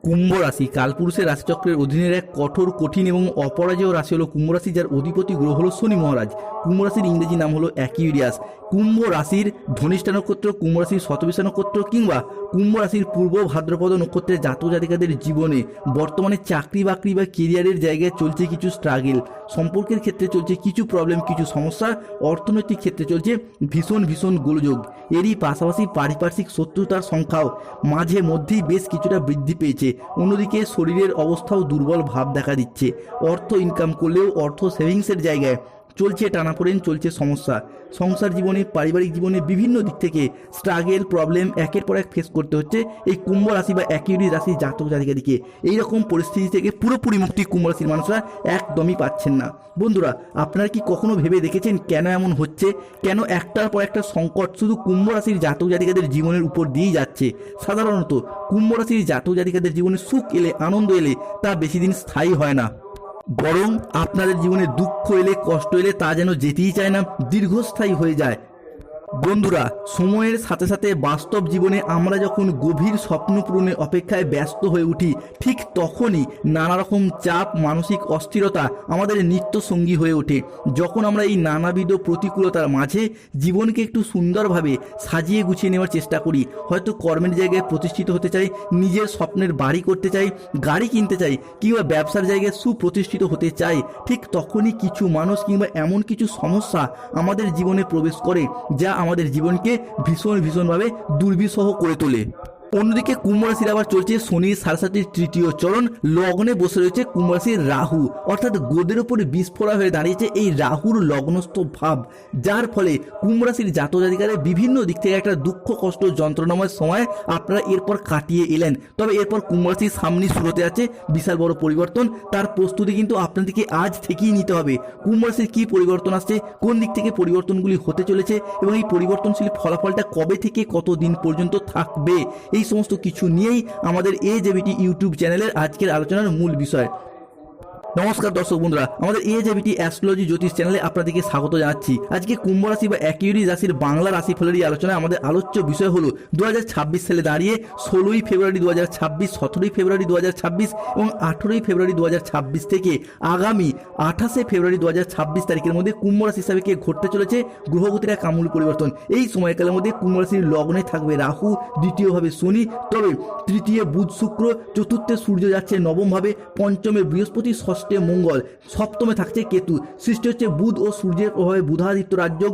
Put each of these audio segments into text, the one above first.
কুম্ভ রাশি কালপুরুষের রাশিচক্রের অধীনের এক কঠোর, কঠিন এবং অপরাজেয় রাশি হলো কুম্ভ রাশি, যার অধিপতি গ্রহ হলো শনি মহারাজ। কুম্ভ রাশির ইংরেজি নাম হলো অ্যাকিউরিয়াস। কুম্ভ রাশির ধনিষ্ঠা নক্ষত্র, কুম্ভ রাশির শতবিশা নক্ষত্র কিংবা কুম্ভ রাশির পূর্ব ভাদ্রপদ নক্ষত্রের জাতক জাতিকাদের জীবনে বর্তমানে চাকরি বাকরি বা কেরিয়ারের জায়গায় চলছে কিছু স্ট্রাগল, সম্পর্কের ক্ষেত্রে চলছে কিছু প্রবলেম, কিছু সমস্যা, অর্থনৈতিক ক্ষেত্রে চলছে ভীষণ ভীষণ গোলযোগ। এরই পাশাপাশি পারিপার্শ্বিক শত্রুতার সংখ্যাও মাঝে মধ্যেই বেশ কিছুটা বৃদ্ধি পেয়েছে। অন্যদিকে শরীরের অবস্থাও দুর্বল ভাব দেখা দিচ্ছে। অর্থ ইনকাম করলেও অর্থ সেভিংসের জায়গায় চলছে টানাপোড়েন, চলছে সমস্যা। সংসার জীবনে, পারিবারিক জীবনে বিভিন্ন দিক থেকে স্ট্রাগেল, প্রবলেম একের পর এক ফেস করতে হচ্ছে এই কুম্ভ রাশি বা অ্যাকিউরিয়াস রাশির জাতক জাতিকাদিকে। এইরকম পরিস্থিতি থেকে পুরোপুরি মুক্তি কুম্ভ রাশির মানুষরা একদমই পাচ্ছেন না। বন্ধুরা, আপনারা কি কখনো ভেবে দেখেছেন কেন এমন হচ্ছে? কেন একটার পর একটা সংকট শুধু কুম্ভ রাশির জাতক জাতিকাদের জীবনের উপর দিয়েই যাচ্ছে? সাধারণত কুম্ভ রাশির জাতক জাতিকাদের জীবনে সুখ এলে, আনন্দ এলে তা বেশি দিন স্থায়ী হয় না, বরং আপনাদের জীবনে দুঃখ এলে, কষ্ট এলে তা যেন যেতেই চায় না, দীর্ঘস্থায়ী হয়ে যায়। বন্ধুরা, সময়ের সাথে সাথে বাস্তব জীবনে আমরা যখন গভীর স্বপ্ন পূরণের অপেক্ষায় ব্যস্ত হয়ে উঠি, ঠিক তখনই নানা রকম চাপ, মানসিক অস্থিরতা আমাদের নিত্য সঙ্গী হয়ে ওঠে। যখন আমরা এই নানাবিধ প্রতিকূলতার মাঝে জীবনকে একটু সুন্দরভাবে সাজিয়ে গুছিয়ে নেওয়ার চেষ্টা করি, হয়তো কর্মের জায়গায় প্রতিষ্ঠিত হতে চাই, নিজের স্বপ্নের বাড়ি করতে চাই, গাড়ি কিনতে চাই, কিংবা ব্যবসার জায়গায় সুপ্রতিষ্ঠিত হতে চাই, ঠিক তখনই কিছু মানুষ কিংবা এমন কিছু সমস্যা আমাদের জীবনে প্রবেশ করে যা আমাদের জীবনকে ভীষণভাবে দুর্বিষহ করে তোলে। অন্যদিকে কুম্ভ রাশির আবার চলছে শনির সাড়ে তৃতীয় চরণ, লগ্নে বসে রয়েছে কুম্ভ রাশির রাহু, অর্থাৎ গোদের উপরে বিস্ফোরা হয়ে দাঁড়িয়েছে এই রাহুর লগ্নস্থ ভাব, যার ফলে কুম্ভ রাশির জাতক জাতিকাদের বিভিন্ন দিক থেকে একটা দুঃখ, কষ্ট, যন্ত্রণাময় সময় আপনারা এরপর কাটিয়ে এলেন। তবে এরপর কুম্ভ রাশির সামনে শুরু হতে আছে বিশাল বড় পরিবর্তন। তার প্রস্তুতি কিন্তু আপনাদেরকে আজ থেকেই নিতে হবে। কুম্ভ রাশির কী পরিবর্তন আসছে, কোন দিক থেকে পরিবর্তনগুলি হতে চলেছে এবং এই পরিবর্তনশীল ফলাফলটা কবে থেকে কত দিন পর্যন্ত থাকবে, এই সমস্ত কিছু নিয়েই আমাদের AJBT ইউটিউব চ্যানেলের আজকের আলোচনার মূল বিষয়। নমস্কার দর্শক বন্ধুরা, আমাদের AJBT অ্যাস্ট্রোলজি জ্যোতিষ চ্যানেলে আপনাদেরকে স্বাগত জানাচ্ছি। আজকে কুম্ভ রাশি বা অ্যাকিউরিয়াস রাশির বাংলা রাশিফলের এই আলোচনায় আমাদের আলোচ্য বিষয় হলো 2026 সালে দাঁড়িয়ে 16ই ফেব্রুয়ারি 2026, 17ই ফেব্রুয়ারি 2026 এবং 18ই ফেব্রুয়ারি 2026 থেকে আগামী 28শে ফেব্রুয়ারি 2026 তারিখের মধ্যে কুম্ভ রাশি হিসাবে ঘটতে চলেছে গ্রহগতির এক আমূল পরিবর্তন। এই সময়কালের মধ্যে কুম্ভ রাশির লগ্নে থাকবে রাহু, দ্বিতীয়ভাবে শনি, তবে তৃতীয় বুধ শুক্র, চতুর্থে সূর্য যাচ্ছে নবমভাবে, পঞ্চমে বৃহস্পতি, ষষ্ঠে মঙ্গল, সপ্তমে থাকছে কেতু। সৃষ্টি হচ্ছে বুধ ও সূর্যের প্রভাবে বুধাদিত্য রাজযোগ,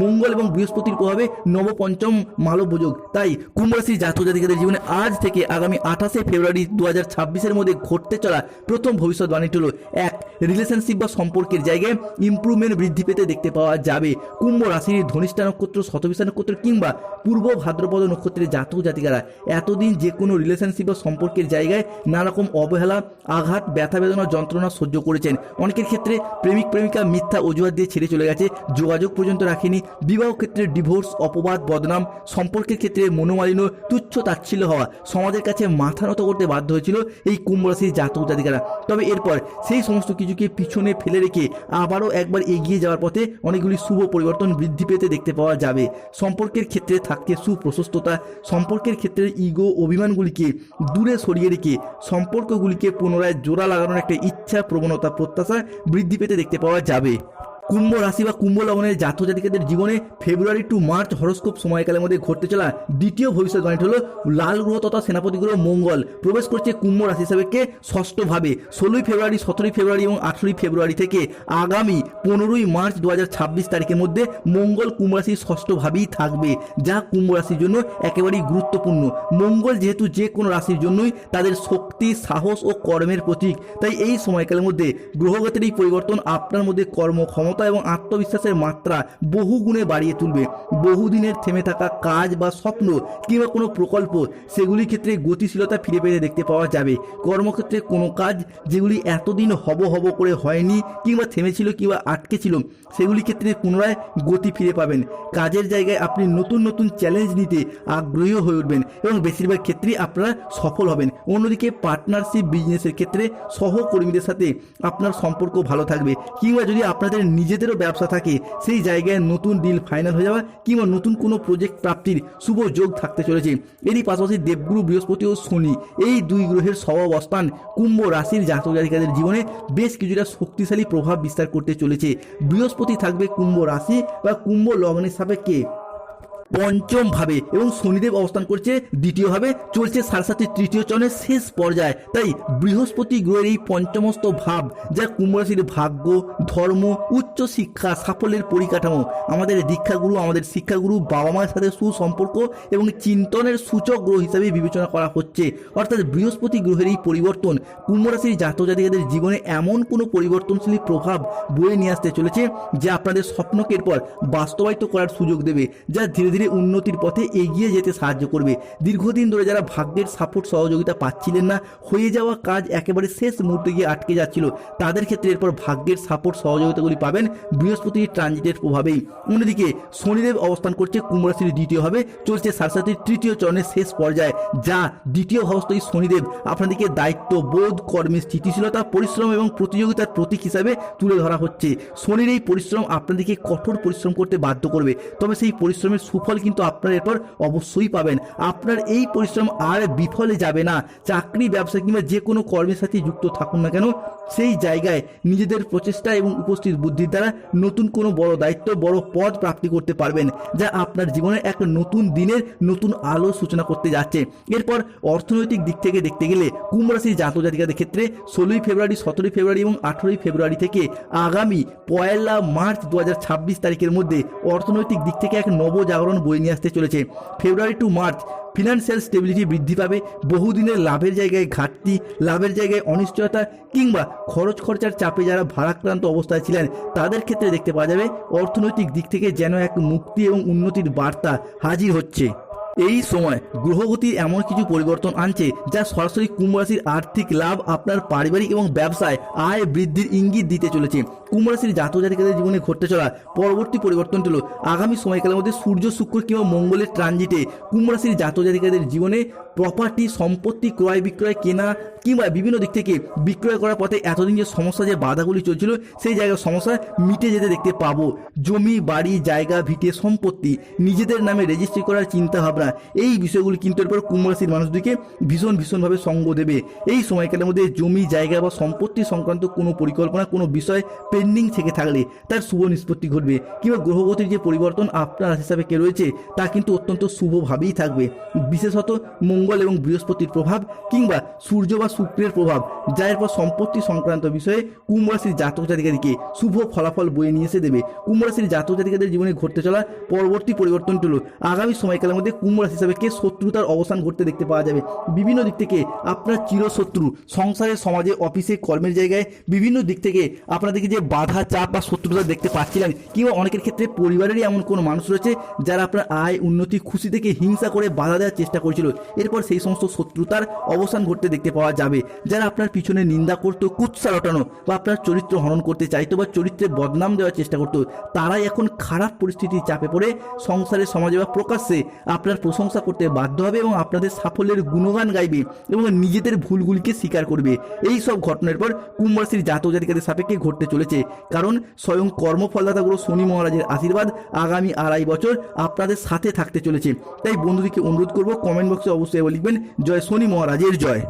মঙ্গল এবং বৃহস্পতির প্রভাবে নবপঞ্চম মালব্য যোগ। তাই কুম্ভ রাশির জাতক জাতিকাদের জীবনে আজ থেকে আগামী 28শে ফেব্রুয়ারি 2026-এর মধ্যে ঘটতে চলা প্রথম ভবিষ্যৎবাণীটি হলো, এক, রিলেশনশিপ বা সম্পর্কের জায়গায় ইমপ্রুভমেন্ট বৃদ্ধি পেতে দেখতে পাওয়া যাবে। কুম্ভ রাশির ধনিষ্ঠা নক্ষত্র, শতবিশা নক্ষত্র কিংবা পূর্ব ভাদ্রপদ নক্ষত্রের জাতক জাতিকারা এতদিন যে কোনো রিলেশনশিপ বা সম্পর্কের জায়গায় নানা রকম অবহেলা, আঘাত, ব্যথা বেদনা, যন্ত্রণা সহ্য করেছেন। অনেকের ক্ষেত্রে প্রেমিক প্রেমিকা মিথ্যা অজুহাত দিয়ে ছেড়ে চলে গেছে, যোগাযোগ পর্যন্ত রাখেনি, বিবাহ ক্ষেত্রে ডিভোর্স, অপবাদ, বদনাম, সম্পর্কের ক্ষেত্রে মনোমালিন্য, তুচ্ছ তাচ্ছিল্য হওয়া, সমাজের কাছে মাথা নত করতে বাধ্য হয়েছিল এই কুম্ভ রাশির জাতক জাতিকারা। তবে এরপর সেই সমস্ত কিছুকে পিছনে ফেলে রেখে আবারও একবার এগিয়ে যাওয়ার পথে অনেকগুলি শুভ পরিবর্তন বৃদ্ধি পেতে দেখতে পাওয়া যাবে। সম্পর্কের ক্ষেত্রে থাকছে সুপ্রশস্ততা, সম্পর্কের ক্ষেত্রে ইগো, অভিমানগুলিকে দূরে সরিয়ে রেখে সম্পর্কগুলিকে পুনরায় জোড়া লাগানোর একটা ইচ্ছা, প্রবণতা, প্রত্যাশা বৃদ্ধি পেতে দেখতে পাওয়া যাবে। কুম্ভ রাশি বা কুম্ভ লগ্নের জাতক জাতিকাদের জীবনে ফেব্রুয়ারি টু মার্চ হরস্কোপ সময়কালের মধ্যে ঘটতে চলা দ্বিতীয় ভবিষ্যৎবাণীটি হলো, লাল গ্রহ তথা সেনাপতি গ্রহ মঙ্গল প্রবেশ করছে কুম্ভ রাশি হিসাবে ষষ্ঠভাবে 16ই ফেব্রুয়ারি, 17ই ফেব্রুয়ারি এবং 18ই ফেব্রুয়ারি থেকে আগামী 15ই মার্চ 2026 তারিখের মধ্যে মঙ্গল কুম্ভ রাশির ষষ্ঠভাবেই থাকবে, যা কুম্ভ রাশির জন্য একেবারেই গুরুত্বপূর্ণ। মঙ্গল যেহেতু যে কোনো রাশির জন্যই তাদের শক্তি, সাহস ও কর্মের প্রতীক, তাই এই সময়কালের মধ্যে গ্রহগতির এই পরিবর্তন আপনার মধ্যে কর্মক্ষমতা এবং আত্মবিশ্বাসের মাত্রা বহু গুণে বাড়িয়ে তুলবে। বহুদিনের থেমে থাকা কাজ বা স্বপ্ন কিংবা কোনো প্রকল্প, সেগুলির ক্ষেত্রে গতিশীলতা ফিরে পেতে দেখতে পাওয়া যাবে। কর্মক্ষেত্রে কোনো কাজ যেগুলি এতদিন হব করে হয়নি কিংবা থেমেছিল কিংবা আটকে ছিল, সেগুলির ক্ষেত্রে পুনরায় গতি ফিরে পাবেন। কাজের জায়গায় আপনি নতুন নতুন চ্যালেঞ্জ নিতে আগ্রহী হয়ে উঠবেন এবং বেশিরভাগ ক্ষেত্রেই আপনারা সফল হবেন। অন্যদিকে পার্টনারশিপ বিজনেসের ক্ষেত্রে সহকর্মীদের সাথে আপনার সম্পর্ক ভালো থাকবে, কিংবা যদি আপনাদের নিজেদেরও ব্যবসা থাকে সেই জায়গায় নতুন ডিল ফাইনাল হয়ে যাওয়া কিংবা নতুন কোনো প্রজেক্ট প্রাপ্তির শুভ যোগ থাকতে চলেছে। এরই পাশাপাশি দেবগুরু বৃহস্পতি ও শনি এই দুই গ্রহের সহাবস্থান কুম্ভ রাশির জাতক জাতিকাদের জীবনে বেশ কিছুটা শক্তিশালী প্রভাব বিস্তার করতে চলেছে। বৃহস্পতি থাকবে কুম্ভ রাশি বা কুম্ভ লগ্নের সাপেক্ষে পঞ্চম ভাবে এবং শনিদেব অবস্থান করছে দ্বিতীয় ভাবে, চলছে সাড়ে তৃতীয় চরণের শেষ পর্যায়ে। তাই বৃহস্পতি গ্রহের এই পঞ্চমস্ত ভাব যা কুম্ভ রাশির ভাগ্য, ধর্ম, উচ্চ শিক্ষা, সাফল্যের পরিকাঠামো, আমাদের দীক্ষাগুরু, আমাদের শিক্ষাগুরু, বাবা মায়ের সাথে সুসম্পর্ক এবং চিন্তনের সূচক গ্রহ হিসাবে বিবেচনা করা হচ্ছে। অর্থাৎ বৃহস্পতি গ্রহের এই পরিবর্তন কুম্ভ রাশির জাতক জাতিকাদের জীবনে এমন কোনো পরিবর্তনশীল প্রভাব বয়ে নিয়ে আসতে চলেছে যা আপনাদের স্বপ্নকে এরপর বাস্তবায়িত করার সুযোগ দেবে, যা ধীরে ধীরে উন্নতির পথে এগিয়ে যেতে সাহায্য করবে। দীর্ঘদিন ধরে যারা ভাগ্যের সাপোর্ট সহযোগিতা পাচ্ছিলেন না, হয়ে যাওয়া কাজ একেবারে শেষ মুহূর্তে গিয়ে আটকে যাচ্ছিল, তাদের ক্ষেত্রে এরপর ভাগ্যের সাপোর্ট সহযোগিতাগুলি পাবেন বৃহস্পতির ট্রানজিটের প্রভাবেই। অন্যদিকে শনিদেব অবস্থান করছে কুম্ভ রাশির দ্বিতীয়ভাবে, চলছে সাড়ে তৃতীয় চরণের শেষ পর্যায়ে, যা দ্বিতীয় ভাবস্থ এই শনিদেব আপনাদেরকে দায়িত্ব বোধ, কর্মে স্থিতিশীলতা, পরিশ্রম এবং প্রতিযোগিতার প্রতীক হিসাবে তুলে ধরা হচ্ছে। শনির এই পরিশ্রম আপনাদেরকে কঠোর পরিশ্রম করতে বাধ্য করবে, তবে সেই পরিশ্রমের সুফল কিন্তু আপনারা এরপর অবশ্যই পাবেন। আপনার এই পরিশ্রম আর বিফলে যাবে না। চাকরি, ব্যবসা কিংবা যে কোনো কর্মের সাথে যুক্ত থাকুন না কেন, সেই জায়গায় নিজেদের প্রচেষ্টা এবং উপস্থিত বুদ্ধির দ্বারা নতুন কোনো বড় দায়িত্ব, বড় পদ প্রাপ্তি করতে পারবেন, যা আপনার জীবনে এক নতুন দিনের নতুন আলো সূচনা করতে যাচ্ছে। এরপর অর্থনৈতিক দিক থেকে দেখতে গেলে কুম্ভ রাশির জাতক জাতিকাদের ক্ষেত্রে 16ই ফেব্রুয়ারি, 17ই ফেব্রুয়ারি এবং 18ই ফেব্রুয়ারি থেকে আগামী 1 মার্চ 2026 তারিখের মধ্যে অর্থনৈতিক দিক থেকে এক নবজাগরণ বয়ে নিয়ে আসতে চলেছে। ফেব্রুয়ারি টু মার্চ ফিনান্সিয়াল স্টেবিলিটি বৃদ্ধি পাবে। বহুদিনের লাভের জায়গায় ঘাটতি, লাভের জায়গায় অনিশ্চয়তা কিংবা খরচ খরচার চাপে যারা ভারাক্রান্ত অবস্থায় ছিলেন, তাদের ক্ষেত্রে দেখতে পাওয়া যাবে অর্থনৈতিক দিক থেকে যেন এক মুক্তি এবং উন্নতির বার্তা হাজির হচ্ছে। এই সময় গ্রহগতি এমন কিছু পরিবর্তন আনছে যা সরাসরি কুম্ভ রাশির আর্থিক লাভ, আপনার পারিবারিক এবং ব্যবসায় আয় বৃদ্ধির ইঙ্গিত দিতে চলেছে। কুম্ভ রাশির জাতক জাতিকাদের জীবনে ঘটতে চলা পরবর্তী পরিবর্তনটি হলো আগামী সময়কালের মধ্যে সূর্য, শুক্র কিংবা মঙ্গলের ট্রানজিটে কুম্ভ রাশির জাতক জাতিকাদের জীবনে প্রপার্টি, সম্পত্তি ক্রয় বিক্রয়, কেনা কিংবা বিভিন্ন দিক থেকে বিক্রয় করার পথে এতদিন যে সমস্যা, যে বাধাগুলি চলছিল, সেই জায়গার সমস্যা মিটে যেতে দেখতে পাবো। জমি, বাড়ি, জায়গা, ভিটে, সম্পত্তি নিজেদের নামে রেজিস্ট্রি করার চিন্তা ভাবনা, এই বিষয়গুলি কিন্তু এরপর কুম্ভ রাশির মানুষদেরকে ভীষণভাবে সঙ্গ দেবে। এই সময়কালের মধ্যে জমি, জায়গা বা সম্পত্তি সংক্রান্ত কোনো পরিকল্পনা, কোনো বিষয় পেন্ডিং থেকে থাকলে তার শুভ নিষ্পত্তি ঘটবে, কিংবা গ্রহগতির যে পরিবর্তন আপনার হিসাবে কে রয়েছে তা কিন্তু অত্যন্ত শুভভাবেই থাকবে। বিশেষত মঙ্গল এবং বৃহস্পতির প্রভাব কিংবা সূর্য বা শুক্রের প্রভাব, যা এরপর সম্পত্তি সংক্রান্ত বিষয়ে কুম্ভ রাশির জাতক জাতিকাদেরকে শুভ ফলাফল বয়ে নিয়ে এসে দেবে। কুম্ভ রাশির জাতক জাতিকাদের জীবনে ঘটতে চলা পরবর্তী পরিবর্তনটি হলো আগামী সময়কালের মধ্যে কুম্ভ রাশি হিসাবে কে শত্রুতার অবসান ঘটতে দেখতে পাওয়া যাবে। বিভিন্ন দিক থেকে আপনার চিরশত্রু সংসারে, সমাজে, অফিসে, কর্মের জায়গায় বিভিন্ন দিক থেকে আপনাদেরকে যে বাধা, চাপ বা শত্রুতা দেখতে পাচ্ছিলেন, কিংবা অনেকের ক্ষেত্রে পরিবারেরই এমন কোনো মানুষ রয়েছে যারা আপনার আয়, উন্নতি, খুশি থেকে হিংসা করে বাধা দেওয়ার চেষ্টা করছিল, এরপর সেই সমস্ত শত্রুতার অবসান ঘটতে দেখতে পাওয়া যাবে। যারা আপনার পিছনে নিন্দা করতো, কুৎসা রটানো বা আপনার চরিত্র হনন করতে চাইতো বা চরিত্রের বদনাম দেওয়ার চেষ্টা করতো, তারাই এখন খারাপ পরিস্থিতির চাপে পড়ে সংসারে, সমাজে বা প্রকাশ্যে আপনার প্রশংসা করতে বাধ্য হবে এবং আপনাদের সাফল্যের গুণগান গাইবে এবং নিজেদের ভুলগুলিকে স্বীকার করবে। এই সব ঘটনার পর কুম্ভ রাশির জাতক জাতিকাদের সাপেক্ষে ঘটতে চলেছে, কারণ স্বয়ং কর্মফলদাতা গ্রহ শনি মহারাজের আশীর্বাদ আগামী 2.5 বছর আপনাদের সাথে থাকতে চলেছে। তাই বন্ধুদেরকে অনুরোধ করব, কমেন্ট বক্সে অবশ্যই লিখবেন জয় শনি মহারাজের জয়।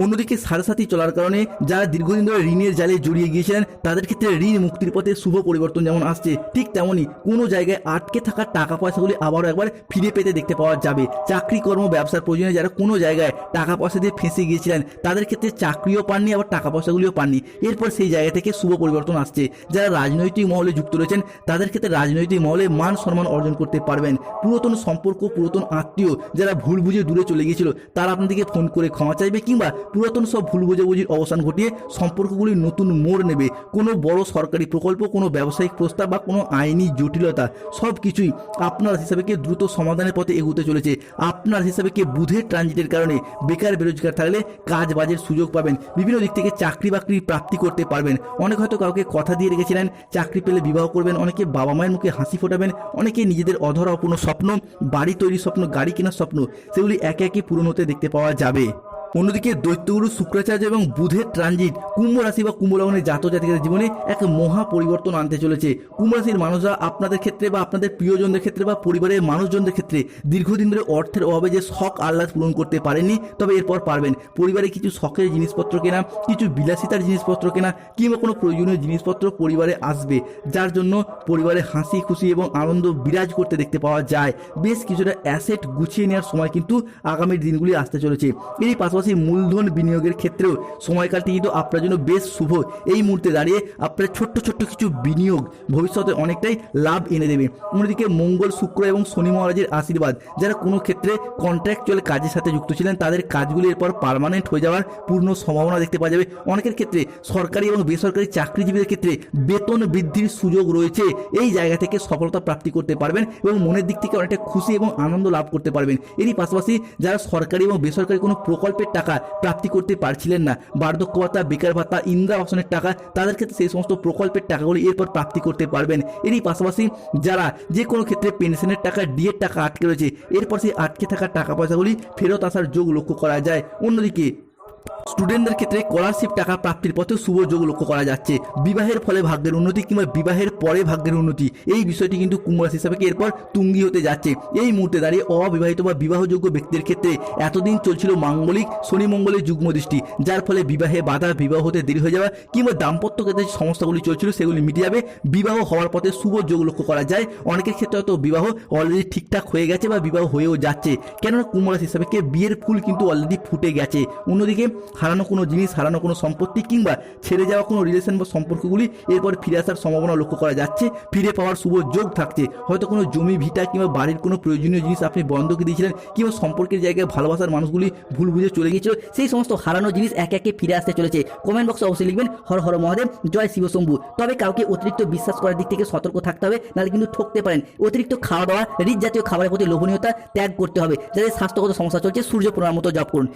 অন্যদিকে সাড়ে চলার কারণে যারা দীর্ঘদিন ধরে ঋণের জালে জড়িয়ে গিয়েছিলেন, তাদের ক্ষেত্রে ঋণ মুক্তির পথে শুভ পরিবর্তন যেমন আসছে, ঠিক তেমনই কোনো জায়গায় আটকে থাকা টাকা পয়সাগুলি আবারও একবার ফিরে পেতে দেখতে পাওয়া যাবে। চাকরি, কর্ম, ব্যবসার প্রয়োজনে যারা কোনো জায়গায় টাকা পয়সা দিয়ে ফেঁসে গিয়েছিলেন, তাদের ক্ষেত্রে চাকরিও পাননি, আবার টাকা পয়সাগুলিও পাননি। এরপর সেই জায়গা থেকে শুভ পরিবর্তন আসছে। যারা রাজনৈতিক মহলে যুক্ত রয়েছেন, তাদের ক্ষেত্রে রাজনৈতিক মহলে মান সম্মান অর্জন করতে পারবেন। পুরাতন সম্পর্ক, পুরাতন আত্মীয় যারা ভুল বুঝে দূরে চলে গিয়েছিল, তারা আপনাদেরকে ফোন করে ক্ষমা চাইবে, কিংবা পুরাতন সব ভুল বোঝাবুঝির অবসান ঘটিয়ে সম্পর্কগুলি নতুন মোড় নেবে। কোনো বড় সরকারি প্রকল্প, কোনো ব্যবসায়িক প্রস্তাব বা কোনো আইনি জটিলতা, সব কিছুই আপনার হিসাবে দ্রুত সমাধানের পথে এগোতে চলেছে। আপনার হিসাবে বুধের ট্রানজিটের কারণে বেকার বেরোজগার থাকলে কাজ বাজের সুযোগ পাবেন, বিভিন্ন দিক থেকে চাকরি বাকরি প্রাপ্তি করতে পারবেন। অনেক হয়তো কাউকে কথা দিয়ে রেখেছিলেন, চাকরি পেলে বিবাহ করবেন, অনেকে বাবা মায়ের মুখে হাসি ফোটাবেন, অনেকে নিজেদের অধরা অপূর্ণ স্বপ্ন, বাড়ি তৈরির স্বপ্ন, গাড়ি কেনার স্বপ্ন, সেগুলি একে একে পূরণ হতে দেখতে পাওয়া যাবে। অন্যদিকে দৈত্যগুরু শুক্রাচার্য এবং বুধের ট্রানজিট কুম্ভ রাশি বা কুম্ভ লগ্নের জাতক জাতিকাদের জীবনে এক মহা পরিবর্তন আনতে চলেছে। কুম্ভ রাশির মানুষরা আপনাদের ক্ষেত্রে বা আপনাদের প্রিয়জনদের ক্ষেত্রে বা পরিবারের মানুষজনদের ক্ষেত্রে দীর্ঘদিন ধরে অর্থের অভাবে যে শখ আহ্লাদ পূরণ করতে পারেননি, তবে এরপর পারবেন। পরিবারে কিছু শখের জিনিসপত্র কেনা, কিছু বিলাসিতার জিনিসপত্র কেনা কিংবা কোনো প্রয়োজনীয় জিনিসপত্র পরিবারে আসবে, যার জন্য পরিবারে হাসি খুশি এবং আনন্দ বিরাজ করতে দেখতে পাওয়া যায়। বেশ কিছুটা অ্যাসেট গুছিয়ে নেওয়ার সময় কিন্তু আগামী দিনগুলি আসতে চলেছে। এর পাশাপাশি মূলধন বিনিয়োগের ক্ষেত্রেও সময়কালটি কিন্তু আপনার জন্য বেশ শুভ। এই মুহূর্তে দাঁড়িয়ে আপনার ছোট্ট ছোট্ট কিছু বিনিয়োগ ভবিষ্যতে অনেকটাই লাভ এনে দেবে। অন্যদিকে মঙ্গল, শুক্র এবং শনি মহারাজের আশীর্বাদ, যারা কোনো ক্ষেত্রে কন্ট্রাকচুয়াল কাজের সাথে যুক্ত ছিলেন তাদের কাজগুলি এরপর পার্মানেন্ট হয়ে যাওয়ার পূর্ণ সম্ভাবনা দেখতে পাওয়া যাবে। অনেকের ক্ষেত্রে সরকারি এবং বেসরকারি চাকরিজীবীদের ক্ষেত্রে বেতন বৃদ্ধির সুযোগ রয়েছে। এই জায়গা থেকে সফলতা প্রাপ্তি করতে পারবেন এবং মনের দিক থেকে অনেকটা খুশি এবং আনন্দ লাভ করতে পারবেন। এরই পাশাপাশি যারা সরকারি এবং বেসরকারি কোনো প্রকল্পের টাকা প্রাপ্তি করতে পারছিলেন না, বার্ধক্য ভাতা, বেকার ভাতা, ইন্দিরা আবাসনের টাকা, তাদের ক্ষেত্রে সেই সমস্ত প্রকল্পের টাকাগুলি এরপর প্রাপ্তি করতে পারবেন। এরই পাশাপাশি যারা যে কোনো ক্ষেত্রে পেনশনের টাকা, ডিএর টাকা আটকে রয়েছে, এরপর সেই আটকে থাকা টাকা পয়সাগুলি ফেরত আসার যোগ লক্ষ্য করা যায়। অন্যদিকে স্টুডেন্টদের ক্ষেত্রে স্কলারশিপ টাকা প্রাপ্তির পথে শুভ যোগ লক্ষ্য করা যাচ্ছে। বিবাহের ফলে ভাগ্যের উন্নতি কিংবা বিবাহের পরে ভাগ্যের উন্নতি, এই বিষয়টি কিন্তু কুম্ভ রাশি হিসাবে এরপর তুঙ্গি হতে যাচ্ছে। এই মুহূর্তে দাঁড়িয়ে অবিবাহিত বা বিবাহযোগ্য ব্যক্তিদের ক্ষেত্রে এতদিন চলছিল মাঙ্গলিক শনি মঙ্গলের যুগ্ম দৃষ্টি, যার ফলে বিবাহে বাধা, বিবাহ হতে দেরি হয়ে যাওয়া কিংবা দাম্পত্য ক্ষেত্রে যে সমস্যাগুলি চলছিল সেগুলি মিটে যাবে। বিবাহ হওয়ার পথে শুভ যোগ লক্ষ্য করা যায়। অনেকের ক্ষেত্রে হয়তো বিবাহ অলরেডি ঠিকঠাক হয়ে গেছে বা বিবাহ হয়েও যাচ্ছে, কেননা কুম্ভ রাশি হিসাবে বিয়ের ফুল কিন্তু অলরেডি ফুটে গেছে। অন্যদিকে হারানো কোনো জিনিস, হারানো কোনো সম্পত্তি কিংবা ছেড়ে যাওয়া কোনো রিলেশন বা সম্পর্কগুলি এরপর ফিরে আসার সম্ভাবনা লক্ষ্য করা যাচ্ছে। ফিরে পাওয়ার শুভ যোগ থাকছে। হয়তো কোনো জমি ভিটা কিংবা বাড়ির কোনো প্রয়োজনীয় জিনিস আপনি বন্ধকে দিয়েছিলেন কিংবা সম্পর্কের জায়গায় ভালোবাসার মানুষগুলি ভুল বুঝে চলে গিয়েছিল, সেই সমস্ত হারানো জিনিস একে একে ফিরে আসতে চলেছে। কমেন্ট বক্সে অবশ্যই লিখবেন হর হর মহাদেব, জয় শিব শম্ভু। তবে কাউকে অতিরিক্ত বিশ্বাস করার দিক থেকে সতর্ক থাকতে হবে, নাহলে কিন্তু ঠকতে পারেন। অতিরিক্ত খাওয়া দাওয়া, রিচ জাতীয় খাবারের প্রতি লোভনীয়তা ত্যাগ করতে হবে। যাদের স্বাস্থ্যগত সমস্যা চলছে সূর্য প্রণাম মতো জপ করুন।